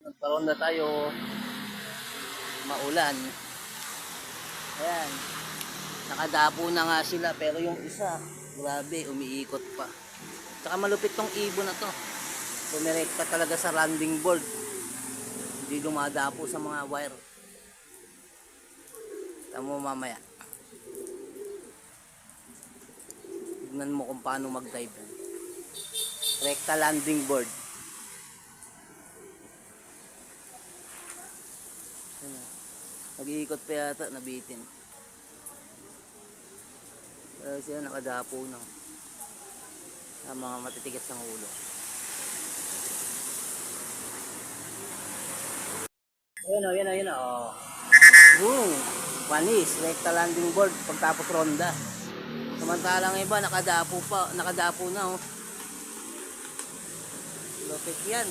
Nagkaroon na tayo, maulan. Ayan, nakadapo na nga sila pero yung isa, grabe, umiikot pa. Tsaka malupit tong ibon na to. Pumirekta talaga sa landing board. Hindi dumadapo sa mga wire. Tamo mamaya. Tignan mo kung paano mag-dive. Rekta landing board. Nag-iikot pa yata, nabitin. Pero siya nakadapo na. Sa mga matitigas ng ulo. Ayun o. Boom! Panis, rekta landing board pagtapos ronda. Samantalang iba nakadapo na oh. Lupit yan.